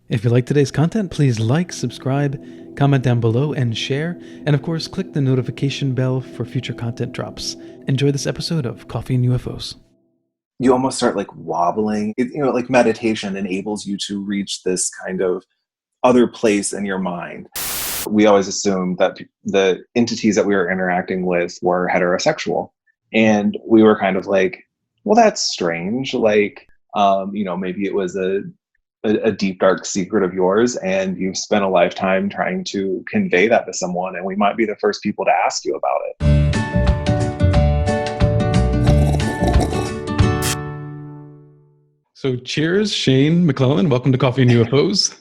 If you like today's content, please like, subscribe, comment down below, and share. And of course, click the notification bell for future content drops. Enjoy this episode of Coffee and UFOs. You almost start like wobbling. Like meditation enables you to reach this kind of other place in your mind. We always assumed that the entities that we were interacting with were heterosexual. And we were kind of like, well, that's strange. Like, maybe it was a deep, dark secret of yours, and you've spent a lifetime trying to convey that to someone, and we might be the first people to ask you about it. So cheers, Shane McClellon. Welcome to Coffee and UFOs.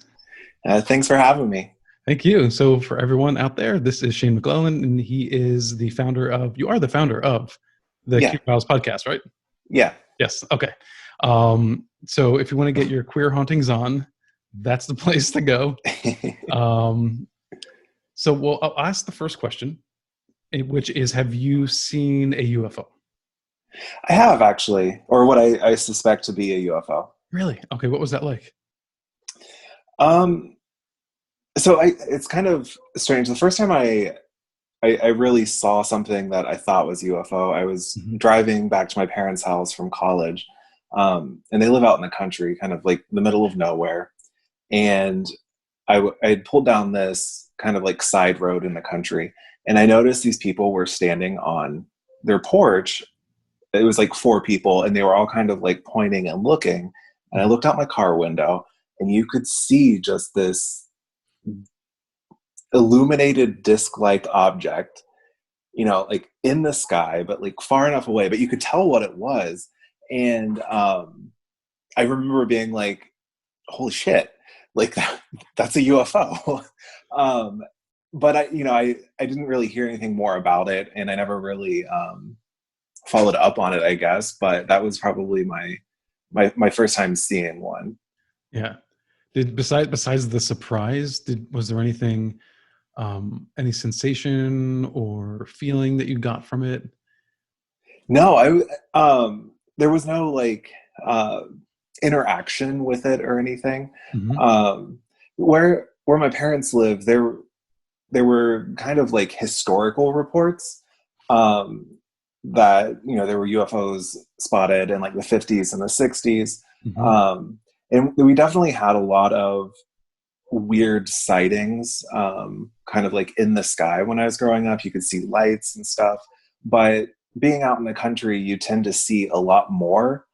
Thanks for having me. Thank you. So for everyone out there, this is Shane McClellon, and you are the founder of the Yeah. Q Files podcast, right? Yeah. Yes. Okay. So if you want to get your queer hauntings on, that's the place to go. I'll ask the first question, which is, have you seen a UFO? I have, actually, or what I suspect to be a UFO. Really? Okay. What was that like? It's kind of strange. The first time I really saw something that I thought was UFO, I was driving back to my parents' house from college, and they live out in the country, kind of like the middle of nowhere. And I had pulled down this kind of like side road in the country, and I noticed these people were standing on their porch. It was like 4 people, and they were all kind of like pointing and looking. And I looked out my car window, and you could see just this illuminated disc-like object, like in the sky, but like far enough away, but you could tell what it was. And I remember being like, holy shit, like that's a UFO. But I didn't really hear anything more about it, and I never really followed up on it, I guess. But that was probably my first time seeing one. Yeah. Besides the surprise, was there anything, any sensation or feeling that you got from it? No, there was no like interaction with it or anything. Where my parents live, there were kind of like historical reports that there were UFOs spotted in like the 50s and the 60s. And we definitely had a lot of weird sightings, kind of like in the sky when I was growing up. You could see lights and stuff, but being out in the country, you tend to see a lot more.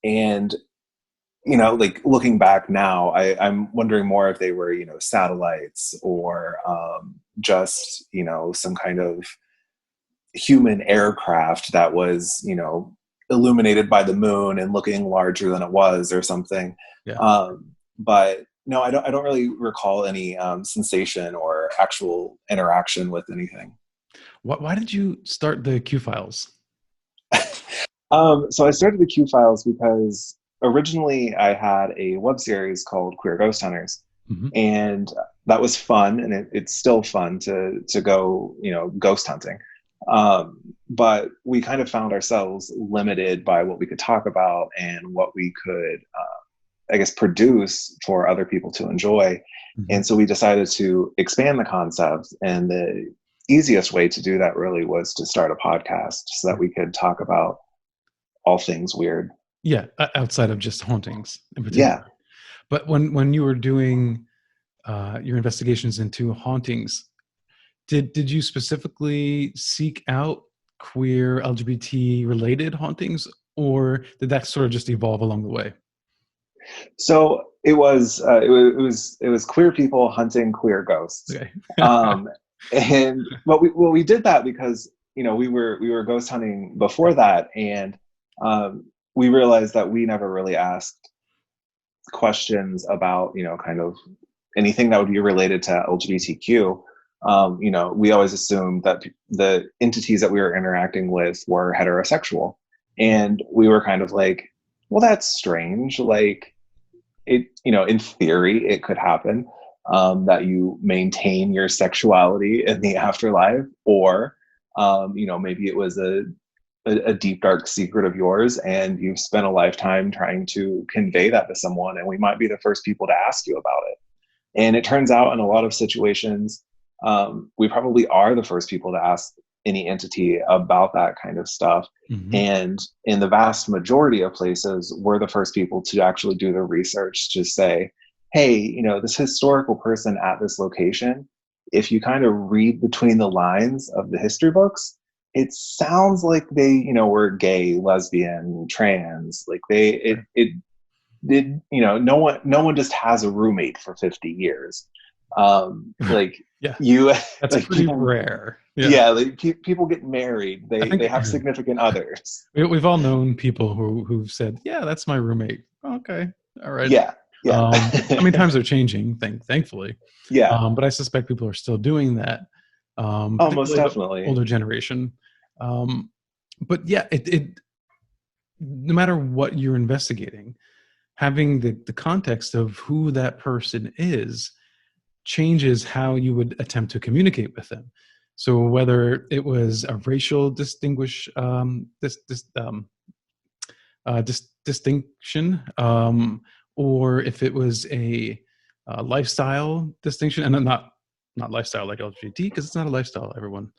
And like looking back now, I'm wondering more if they were satellites or just some kind of human aircraft that was illuminated by the moon and looking larger than it was or something. Yeah. But no, I don't really recall any sensation or actual interaction with anything. Why did you start the Q Files? So I started the Q Files because originally I had a web series called Queer Ghost Hunters, and that was fun, and it's still fun to go ghost hunting. But we kind of found ourselves limited by what we could talk about and what we could, I guess, produce for other people to enjoy. And so we decided to expand the concept. And the easiest way to do that really was to start a podcast so that we could talk about all things weird. Yeah. Outside of just hauntings in particular. Yeah. But when you were doing your investigations into hauntings, Did you specifically seek out queer LGBT related hauntings, or did that sort of just evolve along the way? So it was queer people hunting queer ghosts. Okay. But we did that because we were ghost hunting before that, and we realized that we never really asked questions about kind of anything that would be related to LGBTQ. We always assumed that the entities that we were interacting with were heterosexual. And we were kind of like, well, that's strange. Like it, in theory, it could happen, that you maintain your sexuality in the afterlife, or, maybe it was a deep, dark secret of yours, and you've spent a lifetime trying to convey that to someone, and we might be the first people to ask you about it. And it turns out in a lot of situations, we probably are the first people to ask any entity about that kind of stuff. Mm-hmm. And in the vast majority of places, we're the first people to actually do the research to say, hey, you know, this historical person at this location, if you kind of read between the lines of the history books, it sounds like they, you know, were gay, lesbian, trans. Like it did, you know, no one just has a roommate for 50 years. Like Yeah, you, that's like pretty people, rare. yeah, like people get married. I think They have significant others. we've all known people who've said, "Yeah, that's my roommate." Okay, all right. Yeah, yeah, I mean, times are changing, thankfully. yeah. But I suspect people are still doing that, Oh, most particularly the definitely. older generation. But yeah, it no matter what you're investigating, having the context of who that person is changes how you would attempt to communicate with them. So whether it was a racial distinction, or if it was a lifestyle distinction, and not lifestyle like LGBT, because it's not a lifestyle, everyone.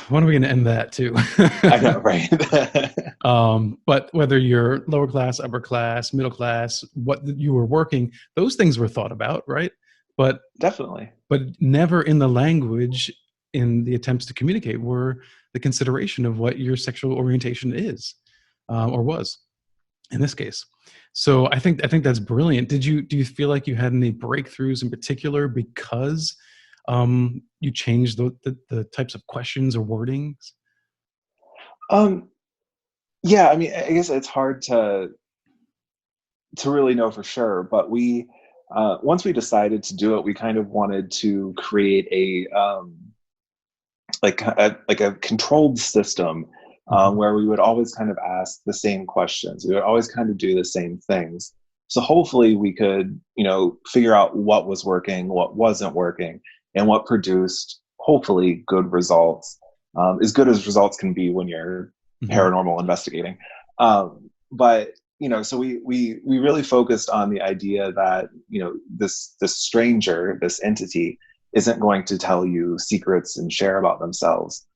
When are we going to end that too? I know, right? But whether you're lower class, upper class, middle class, what you were working, those things were thought about, right? But Definitely. never in the language, in the attempts to communicate, were the consideration of what your sexual orientation is, or was in this case. So I think that's brilliant. Do you feel like you had any breakthroughs in particular because you changed the types of questions or wordings? Yeah, I mean, I guess it's hard to really know for sure, but we once we decided to do it, we kind of wanted to create a like a controlled system where we would always kind of ask the same questions. We would always kind of do the same things. So hopefully we could, you know, figure out what was working, what wasn't working, and what produced hopefully good results, as good as results can be when you're paranormal investigating. But you know, so we really focused on the idea that, you know, this stranger, this entity, isn't going to tell you secrets and share about themselves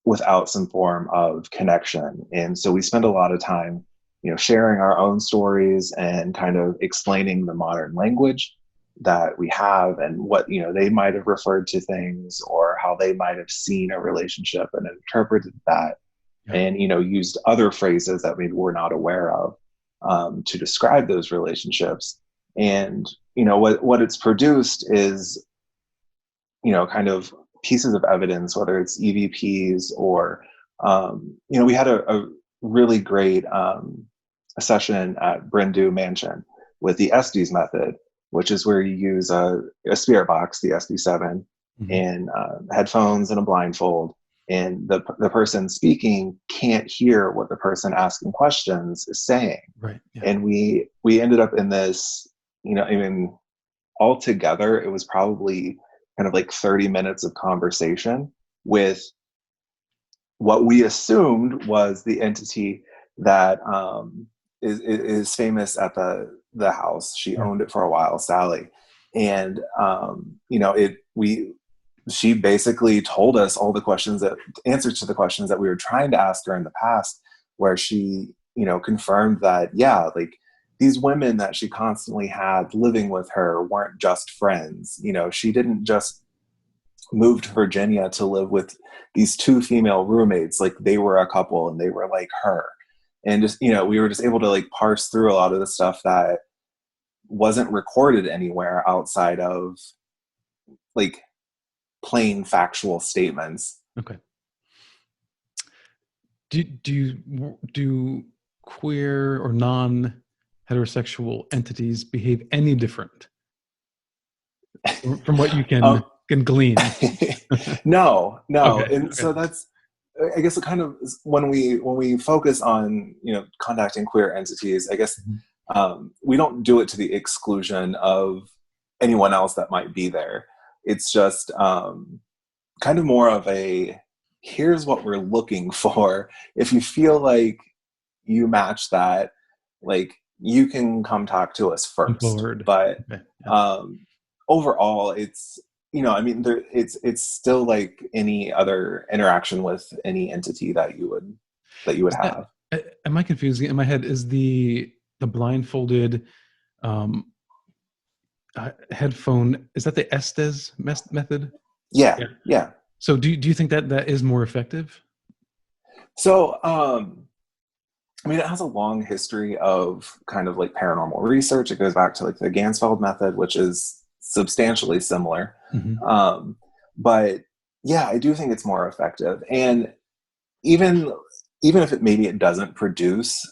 without some form of connection. And so we spend a lot of time, you know, sharing our own stories and kind of explaining the modern language that we have and what, you know, they might have referred to things or how they might have seen a relationship and interpreted that. Yeah. And, you know, used other phrases that maybe we're not aware of to describe those relationships. And, you know, what it's produced is, you know, kind of pieces of evidence, whether it's EVPs or, you know, we had a really great session at Brindu Mansion with the Estes method, which is where you use a spirit box, the SD7, and headphones and a blindfold. And the person speaking can't hear what the person asking questions is saying. Right. Yeah. And we ended up in this, you know, I mean, altogether, it was probably kind of like 30 minutes of conversation with what we assumed was the entity that is famous at the house. She owned it for a while, Sally. And, you know, she basically told us all the answers to the questions that we were trying to ask her in the past, where she, you know, confirmed that, yeah, like these women that she constantly had living with her weren't just friends. You know, she didn't just move to Virginia to live with these two female roommates. Like they were a couple and they were like her. And just, you know, we were just able to like parse through a lot of the stuff that wasn't recorded anywhere outside of like plain factual statements. Okay. Do queer or non-heterosexual entities behave any different from what you can glean? No. Okay. And so that's, I guess, it kind of, when we focus on, you know, contacting queer entities, I guess we don't do it to the exclusion of anyone else that might be there. It's just kind of more of a here's what we're looking for. If you feel like you match that, like, you can come talk to us Come first. forward. But Okay. Yeah. overall, it's, I mean, it's still like any other interaction with any entity that you would Is that, have. am I confusing? In my head, is the blindfolded um, headphone, is that the Estes method? Yeah, Yeah. yeah. So do you think that that is more effective? So, I mean, it has a long history of kind of like paranormal research. It goes back to like the Gansfeld method, which is substantially similar. Mm-hmm. Um, but yeah, I do think it's more effective. And even if it doesn't produce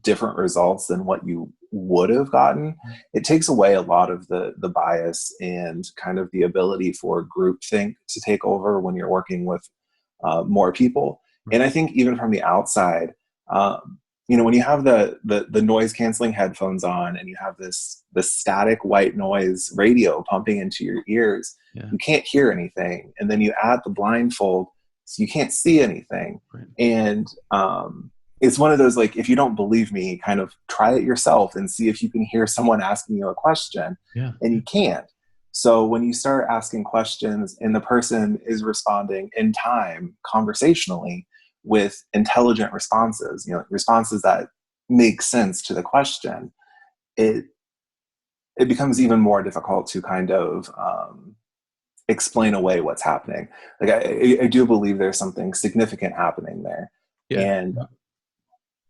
different results than what you would have gotten, it takes away a lot of the bias and kind of the ability for groupthink to take over when you're working with more people. And I think even from the outside, when you have the noise canceling headphones on and you have this static white noise radio pumping into your ears, Yeah. you can't hear anything. And then you add the blindfold, so you can't see anything. Right. And it's one of those, like, if you don't believe me, kind of try it yourself and see if you can hear someone asking you a question. Yeah. And you can't. So when you start asking questions and the person is responding in time, conversationally, with intelligent responses, responses that make sense to the question, it becomes even more difficult to kind of explain away what's happening. Like, I do believe there's something significant happening there. Yeah. And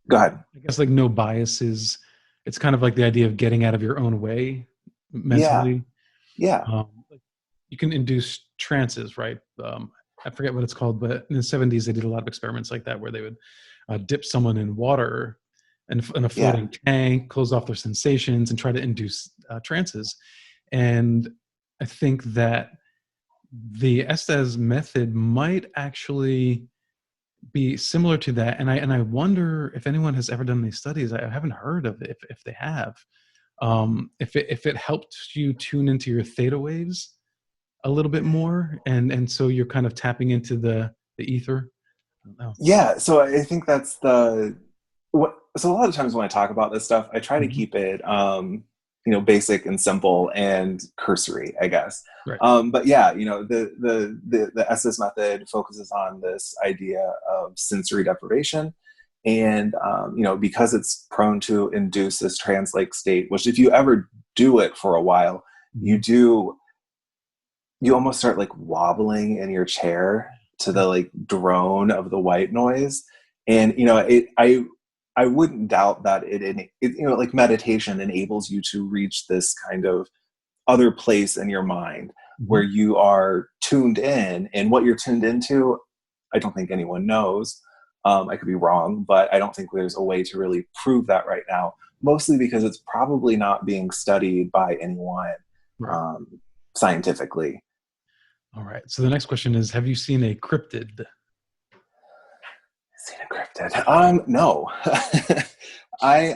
go ahead. I guess like no biases. It's kind of like the idea of getting out of your own way Yeah. mentally. Yeah. Like you can induce trances, right? I forget what it's called, but in the 70s they did a lot of experiments like that where they would dip someone in water and in a Yeah. floating tank, close off their sensations, and try to induce trances. And I think that the Estes method might actually be similar to that. And I wonder if anyone has ever done these studies. I haven't heard of it. If they have, if it helped you tune into your theta waves a little bit more, and so you're kind of tapping into the ether. I don't know. Yeah. So I think that's so a lot of times when I talk about this stuff, I try to Mhm. keep it, basic and simple and cursory, I guess. Right. But yeah, the SS method focuses on this idea of sensory deprivation. And, because it's prone to induce this trance-like state, which if you ever do it for a while, Mhm. you almost start like wobbling in your chair to the like drone of the white noise. And I wouldn't doubt that like meditation enables you to reach this kind of other place in your mind where Mhm. you are tuned in, and what you're tuned into, I don't think anyone knows. I could be wrong, but I don't think there's a way to really prove that right now, mostly because it's probably not being studied by anyone Right. um, scientifically. All right. So the next question is: have you seen a cryptid? Seen encrypted? No. I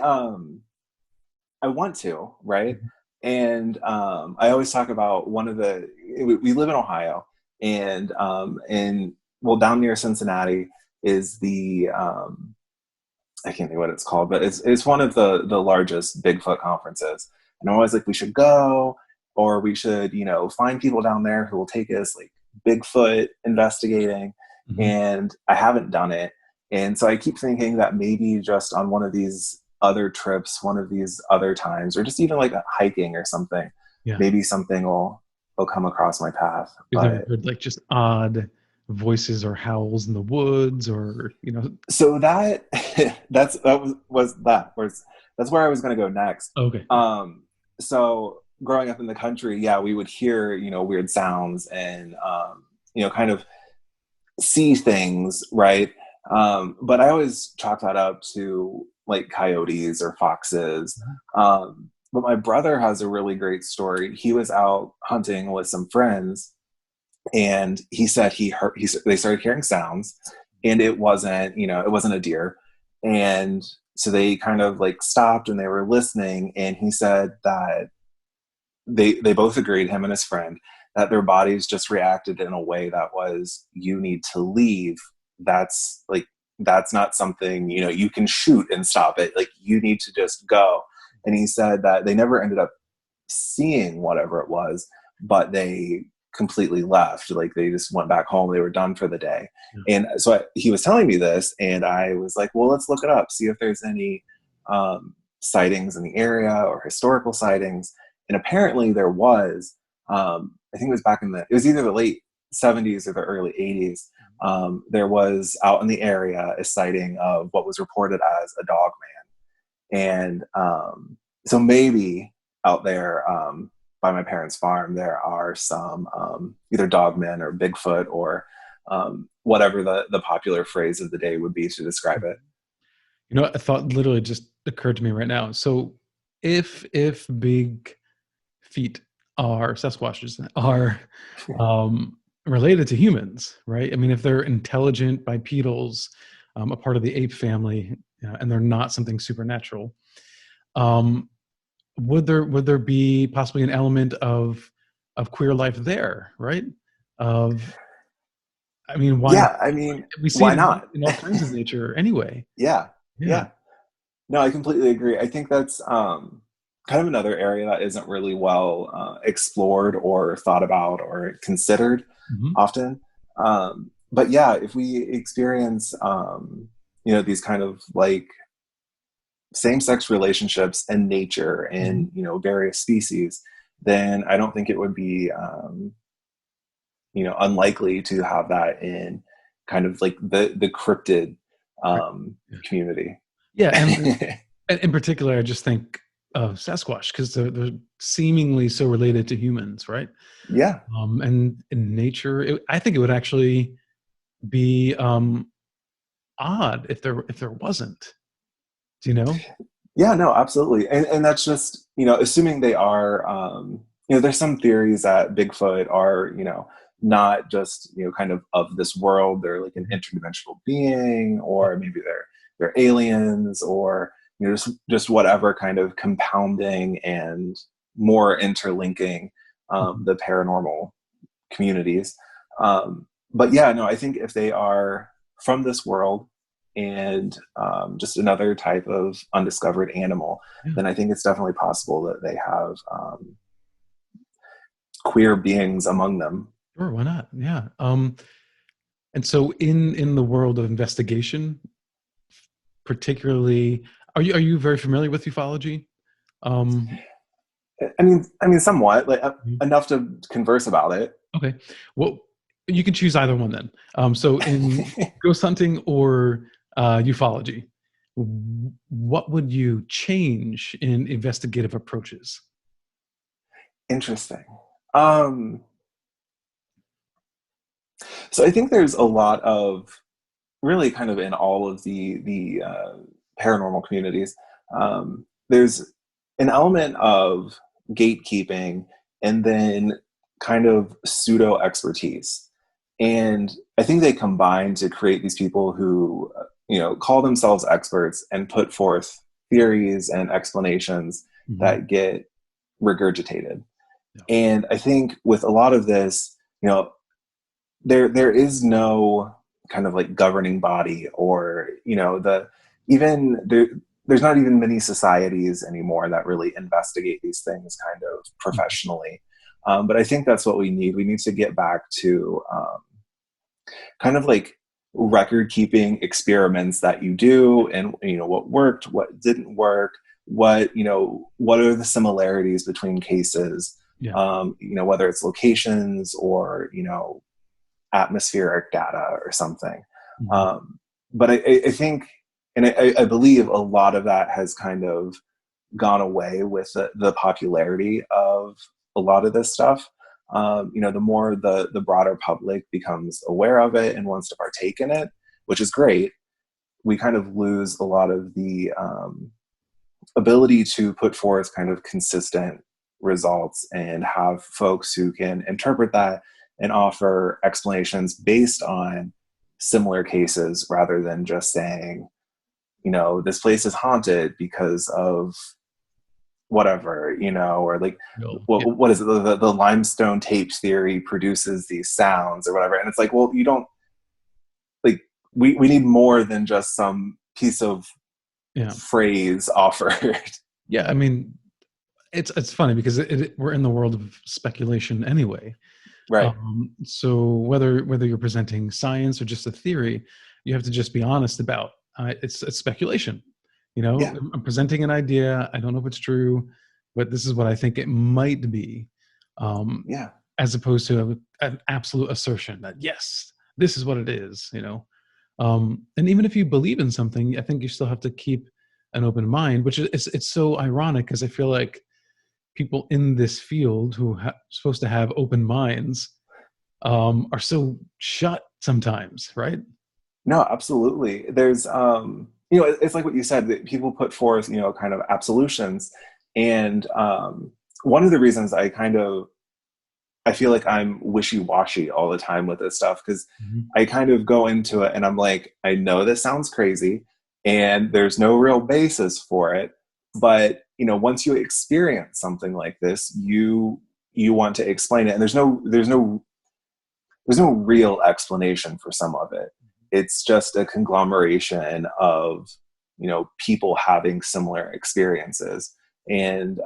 I want to, right? Mhm. And I always talk about we live in Ohio, and well, down near Cincinnati is the I can't think what it's called, but it's one of the largest Bigfoot conferences. And I'm always like, we should go, or we should, find people down there who will take us like Bigfoot investigating. Mhm. And I haven't done it. And so I keep thinking that maybe just on one of these other trips, one of these other times, or just even like hiking or something, Yeah. maybe something will come across my path. You've never But heard like just odd voices or howls in the woods, or so that's where I was going to go next. Okay. Yeah. So growing up in the country, yeah, we would hear weird sounds and kind of see things, right? But I always chalk that up to like coyotes or foxes. But my brother has a really great story. He was out hunting with some friends, and he said they started hearing sounds, and it wasn't a deer. And so they kind of like stopped and they were listening, and he said that they both agreed, him and his friend, that their bodies just reacted in a way that was, you need to leave. That's like, that's not something, you know, you can shoot and stop it. Like, you need to just go. And he said that they never ended up seeing whatever it was, but they completely left. Like, they just went back home. They were done for the day. Yeah. And so he was telling me this, and I was like, well, let's look it up, see if there's any sightings in the area or historical sightings. And apparently there was, I think it was back in it was either the late 70s or the early 80s. There was out in the area a sighting of what was reported as a dog man. And so maybe out there by my parents' farm, there are some either dogmen or Bigfoot or whatever the popular phrase of the day would be to describe it. You know, a thought literally just occurred to me right now. So if big feet are Sasquatches are related to humans, right? I mean, if they're intelligent bipedals, a part of the ape family, and they're not something supernatural, would there be possibly an element of queer life there, right? I mean, why not? Yeah, I mean, We see why it not? in all kinds of nature anyway. Yeah, Yeah. yeah. No, I completely agree. I think that's kind of another area that isn't really well explored or thought about or considered Mm-hmm. often. But yeah, if we experience, you know, these kind of like same-sex relationships in nature and, you know, various species, then I don't think it would be, you know, unlikely to have that in kind of like the cryptid Right. community. Yeah, and in particular, I just think of Sasquatch because they're seemingly so related to humans, right? Yeah. And in nature, I think it would actually be odd if there wasn't. Do you know? Yeah, no, absolutely. And that's just, you know, assuming they are, you know, there's some theories that Bigfoot are, you know, not just, you know, kind of this world. They're like an interdimensional being, or maybe they're aliens, or, you know, just whatever kind of compounding and more interlinking Mhm. the paranormal communities. But yeah, no, I think if they are from this world and just another type of undiscovered animal, Yeah, then I think it's definitely possible that they have queer beings among them. sure. Why not? Yeah. And so in the world of investigation, particularly, are you very familiar with ufology? Um, I mean, somewhat like mhm. enough to converse about it. Okay. Well, you can choose either one then. So in ghost hunting or ufology, what would you change in investigative approaches? Interesting. So I think there's a lot of really kind of in all of the paranormal communities, there's an element of gatekeeping and then kind of pseudo expertise, and I think they combine to create these people who you know, call themselves experts and put forth theories and explanations Mhm. that get regurgitated. Yeah. And I think with a lot of this, you know, there is no kind of like governing body, or you know, even there's not even many societies anymore that really investigate these things kind of Mhm. professionally. But I think that's what we need. We need to get back to kind of like record keeping experiments that you do, and you know, what worked, what didn't work, what, you know, what are the similarities between cases, Yeah. you know, whether it's locations or, you know, atmospheric data or something. Mhm. But I think, and I believe a lot of that has kind of gone away with the popularity of a lot of this stuff. You know, the more the broader public becomes aware of it and wants to partake in it, which is great, we kind of lose a lot of the ability to put forth kind of consistent results and have folks who can interpret that and offer explanations based on similar cases, rather than just saying, you know, this place is haunted because of whatever, you know, or like, No. Yeah. what is it? The limestone tape theory produces these sounds or whatever. And it's like, well, you don't, like, we need more than just some piece of Yeah. phrase offered. Yeah. I mean, it's funny because we're in the world of speculation anyway. Right. So whether you're presenting science or just a theory, you have to just be honest about it's speculation. You know, Yeah. I'm presenting an idea. I don't know if it's true, but this is what I think it might be, um, Yeah. as opposed to an absolute assertion that yes, this is what it is. You know, and even if you believe in something, I think you still have to keep an open mind, which is it's so ironic because I feel like people in this field who are supposed to have open minds are so shut sometimes, right? No, absolutely. There's, you know, it's like what you said, that people put forth, you know, kind of absolutions. And one of the reasons I feel like I'm wishy-washy all the time with this stuff, because Mhm. I kind of go into it and I'm like, I know this sounds crazy and there's no real basis for it. But, you know, once you experience something like this, you want to explain it. And there's no real explanation for some of it. It's just a conglomeration of, you know, people having similar experiences. And,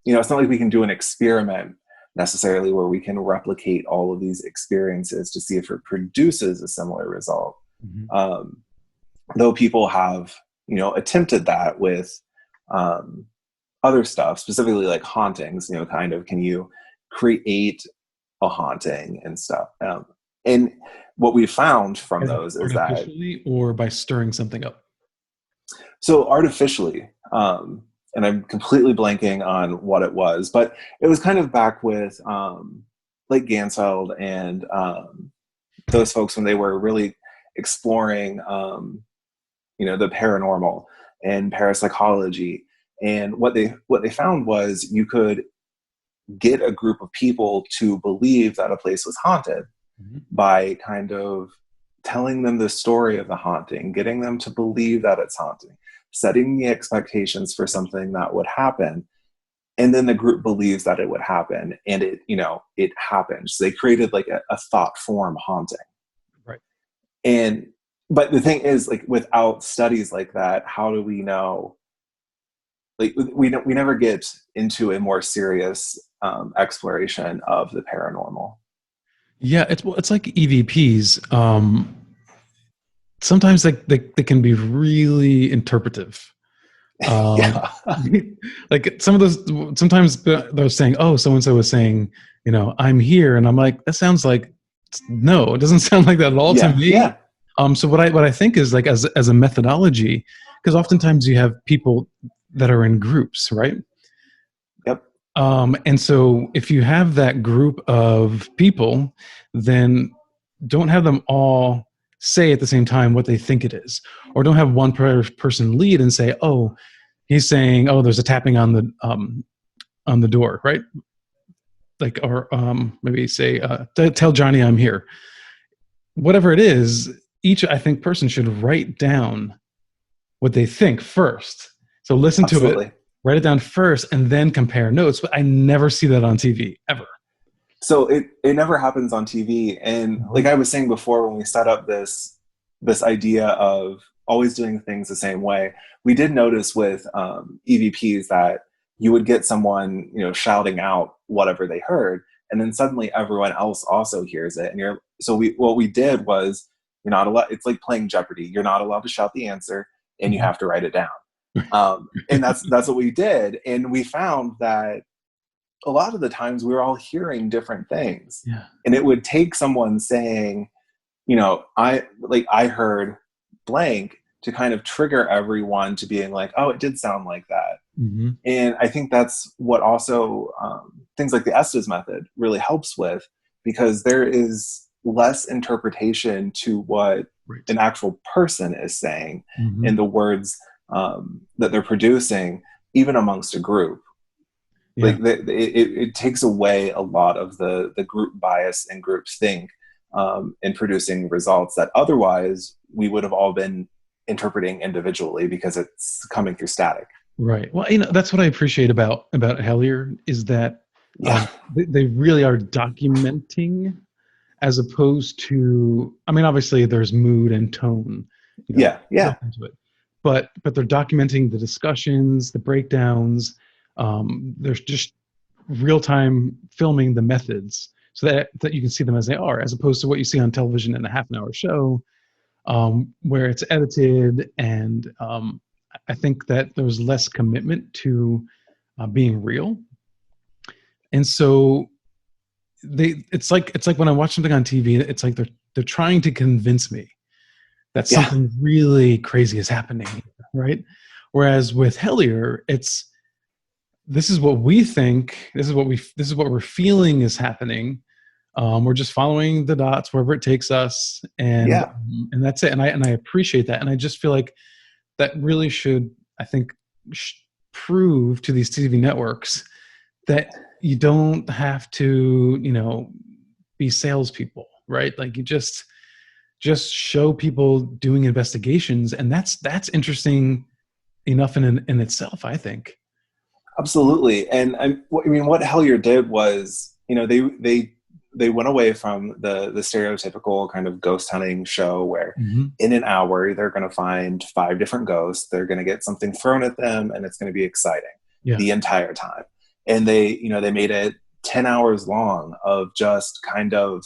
you know, it's not like we can do an experiment necessarily where we can replicate all of these experiences to see if it produces a similar result. Mhm. Though people have, you know, attempted that with other stuff, specifically like hauntings, you know, kind of, can you create a haunting and stuff? And what we found from those is that, Artificially or by stirring something up. so artificially, and I'm completely blanking on what it was, but it was kind of back with like Gansfeld and those folks when they were really exploring, you know, the paranormal and parapsychology. And what they found was you could get a group of people to believe that a place was haunted Mhm. by kind of telling them the story of the haunting, getting them to believe that it's haunting, setting the expectations for something that would happen. And then the group believes that it would happen. And it, you know, it happened. So they created like a thought form haunting. Right. And, but the thing is, like, without studies like that, how do we know? Like, we never get into a more serious exploration of the paranormal. Yeah, it's like EVPs. Sometimes they can be really interpretive. Um, Yeah. like some of those, sometimes they're saying, "Oh, so and so was saying, you know, I'm here," and I'm like, that sounds like no, it doesn't sound like that at all to Yeah. me. Yeah. So what I think is like as a methodology, because oftentimes you have people that are in groups, right? Yep. And so if you have that group of people, then don't have them all say at the same time what they think it is, or don't have one person lead and say, "Oh, he's saying, oh, there's a tapping on the door," right? Like, or maybe say, "Tell Johnny I'm here." Whatever it is, each I think person should write down what they think first. So listen to it, Absolutely. write it down first, and then compare notes. But I never see that on TV ever. So it never happens on TV. And like Mhm. I was saying before, when we set up this idea of always doing things the same way, we did notice with EVPs that you would get someone, you know, shouting out whatever they heard, and then suddenly everyone else also hears it. And what we did was, you're not allowed. It's like playing Jeopardy. You're not allowed to shout the answer, and you Mhm. have to write it down. And that's what we did, and we found that a lot of the times we were all hearing different things. Yeah. And it would take someone saying, you know, I heard blank, to kind of trigger everyone to being like, oh, it did sound like that. Hmm. And I think that's what also things like the Estes method really helps with, because there is less interpretation to what Right. an actual person is saying in Hmm. the words that they're producing, even amongst a group. Yeah. Like it takes away a lot of the group bias and group think in producing results that otherwise we would have all been interpreting individually, because it's coming through static. Right. Well, that's what I appreciate about Hellier is that Yeah, they really are documenting as opposed to, I mean, obviously there's mood and tone, yeah, built yeah, into it, but they're documenting the discussions, the breakdowns. There's just real time filming the methods so that you can see them as they are, as opposed to what you see on television in a half an hour show, where it's edited. And I think that there was less commitment to being real. And so it's like when I watch something on TV, it's like they're trying to convince me that yeah, something really crazy is happening, right? Whereas with Hellier, it's this is what we think, this is what we're feeling is happening. We're just following the dots wherever it takes us, yeah. and that's it. And I appreciate that, and I just feel like that really should, I think, prove to these TV networks that you don't have to, be salespeople, right? Like you just show people doing investigations, and that's interesting enough in itself, I think. Absolutely. And I mean, what Hellier did was, they went away from the stereotypical kind of ghost hunting show where Hmm. in an hour they're going to find five different ghosts, they're going to get something thrown at them, and it's going to be exciting Yeah. the entire time. And they made it 10 hours long of just kind of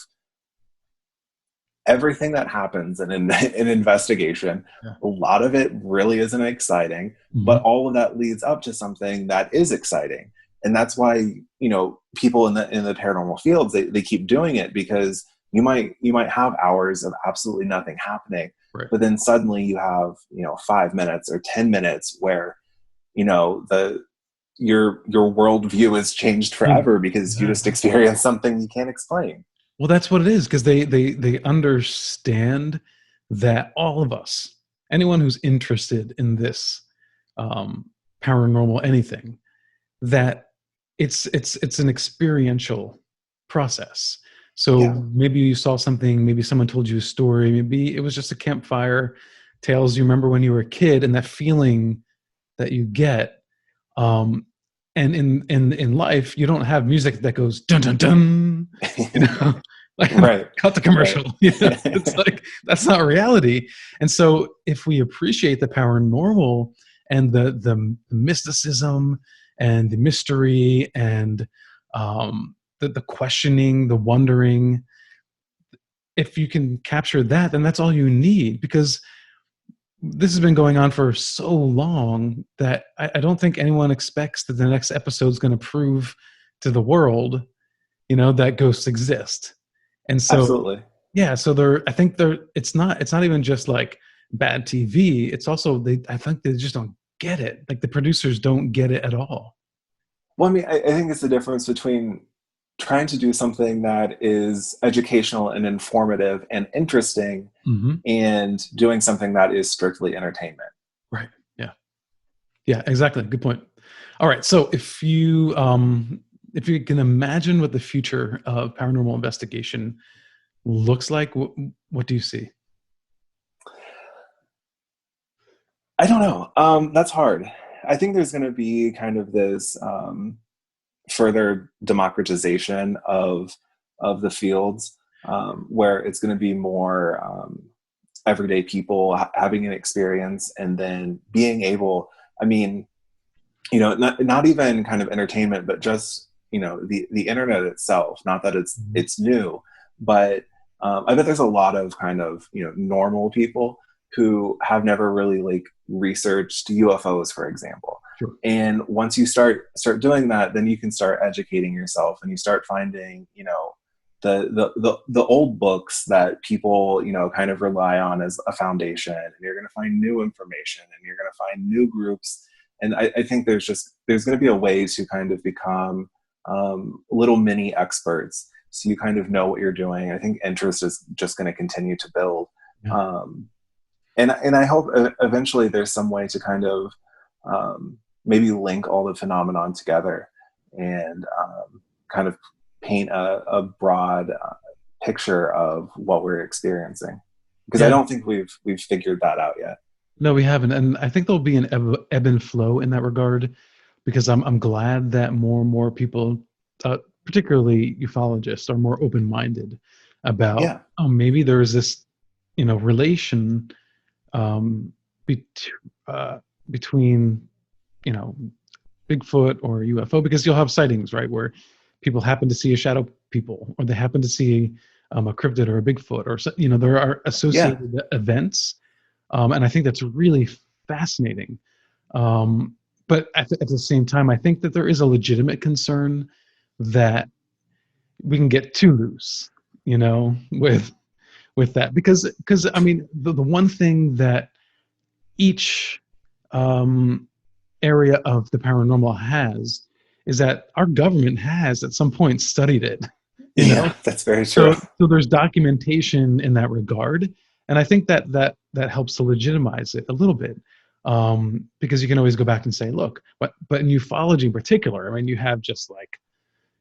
everything that happens in an investigation. Yeah. A lot of it really isn't exciting, Hmm. but all of that leads up to something that is exciting. And that's why, people in the paranormal fields, they keep doing it, because you might have hours of absolutely nothing happening, Right. but then suddenly you have, 5 minutes or 10 minutes where, the your worldview is changed forever because you just Exactly. experienced something you can't explain. Well, that's what it is, because they understand that all of us, anyone who's interested in this, um, paranormal anything, that it's an experiential process. So Yeah. maybe you saw something, maybe someone told you a story, maybe it was just a campfire tales you remember when you were a kid, and that feeling that you get. Um, and in life, you don't have music that goes dun dun dun, you know, like Right. cut the Right. commercial. It's like that's not reality. And so, if we appreciate the paranormal and the mysticism and the mystery and the questioning, the wondering, if you can capture that, then that's all you need, because this has been going on for so long that I don't think anyone expects that the next episode is going to prove to the world, that ghosts exist. And so, Absolutely. yeah, so I think it's not even just like bad TV. It's also, I think they just don't get it. Like the producers don't get it at all. Well, I mean, I think it's the difference between trying to do something that is educational and informative and interesting, Hmm. and doing something that is strictly entertainment. Right. Yeah. Yeah, exactly. Good point. All right. So if you can imagine what the future of paranormal investigation looks like, what do you see? I don't know. That's hard. I think there's going to be kind of this further democratization of the fields, where it's going to be more everyday people having an experience, and then being able. I mean, not even kind of entertainment, but just the internet itself. Not that it's Mhm. it's new, but I bet there's a lot of kind of normal people who have never really like researched UFOs, for example. Sure. And once you start doing that, then you can start educating yourself, and you start finding the old books that people kind of rely on as a foundation, and you're going to find new information, and you're going to find new groups. And I think there's going to be a way to kind of become little mini experts, so you kind of know what you're doing. I think interest is just going to continue to build, Yeah. um, and I hope eventually there's some way to kind of maybe link all the phenomenon together, and kind of paint a broad picture of what we're experiencing, because I Yeah. don't think we've figured that out yet. No, we haven't, and I think there'll be an ebb and flow in that regard, because I'm glad that more and more people, particularly ufologists, are more open minded about, Yeah. oh, maybe there is this, relation, um, bet- between, you know Bigfoot or UFO, because you'll have sightings, right, where people happen to see a shadow people, or they happen to see a cryptid or a Bigfoot, or there are Yeah. associated events, and I think that's really fascinating. Um, but at the same time, I think that there is a legitimate concern that we can get too loose, with that, because I mean, the one thing that each um, area of the paranormal has is that our government has at some point studied it, you know Yeah, that's very true. so there's documentation in that regard, and I think that helps to legitimize it a little bit, because you can always go back and say, look, but in ufology in particular, I mean, you have just like,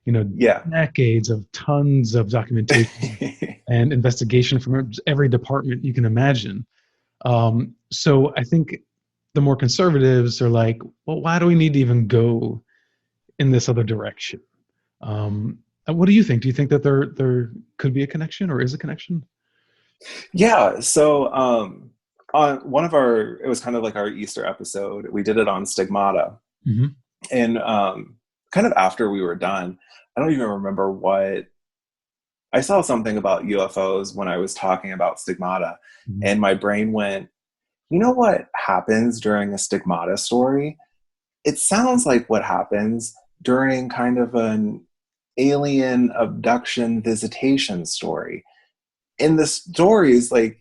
Yeah. decades of tons of documentation and investigation from every department you can imagine. So I think the more conservatives are like, well, why do we need to even go in this other direction? What do you think? Do you think that there could be a connection, or is a connection? Yeah. So on one of our, it was kind of like our Easter episode, we did it on stigmata. Hmm. And kind of after we were done, I don't even remember what, I saw something about UFOs when I was talking about stigmata, Hmm. and my brain went, you know what happens during a stigmata story? It sounds like what happens during kind of an alien abduction visitation story. In the stories, like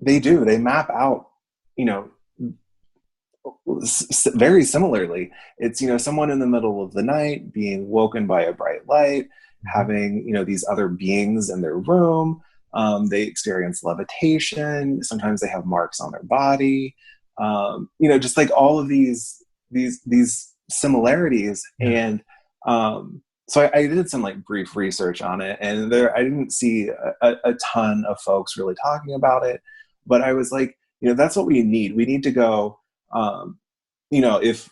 they map out, you know, very similarly. It's, someone in the middle of the night being woken by a bright light, Hmm. having, these other beings in their room. They experience levitation. Sometimes they have marks on their body. Just like all of these similarities. Yeah. And so I did some like brief research on it, and I didn't see a ton of folks really talking about it. But I was like, that's what we need. We need to go. If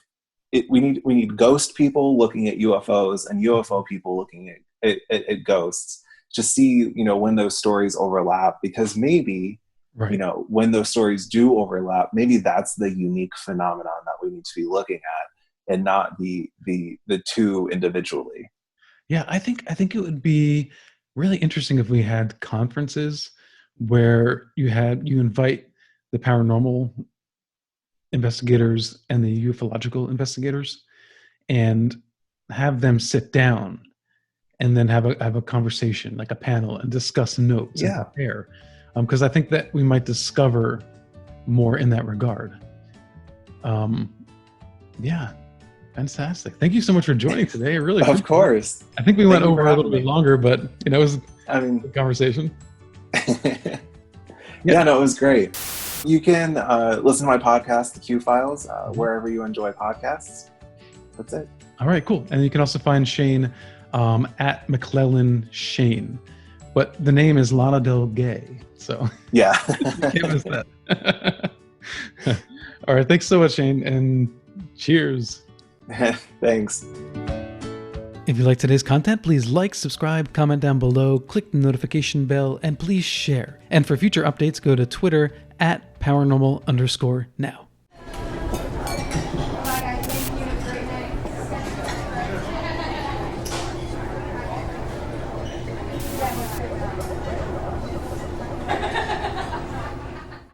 we need ghost people looking at UFOs and UFO people looking at ghosts to see, when those stories overlap, because maybe, Right. when those stories do overlap, maybe that's the unique phenomenon that we need to be looking at, and not the two individually. Yeah, I think it would be really interesting if we had conferences where you invite the paranormal investigators and the ufological investigators, and have them sit down, and then have a conversation, like a panel, and discuss notes and Yeah. compare, because I think that we might discover more in that regard. um, yeah, fantastic. Thank you so much for joining today. I really Of appreciate it. course. I think we went Thank you for over a having little bit me. longer, but it was a I mean, good conversation. Yeah. yeah, no, it was great. You can listen to my podcast, The Q Files, Mhm. wherever you enjoy podcasts. That's it. All right, cool. And you can also find Shane at McClellon Shane, but the name is Lana Del Gay, so Yeah. you can't miss that. All right, thanks so much, Shane, and cheers. Thanks. If you like today's content, please like, subscribe, comment down below, click the notification bell, and please share. And for future updates, go to Twitter at paranormal_now.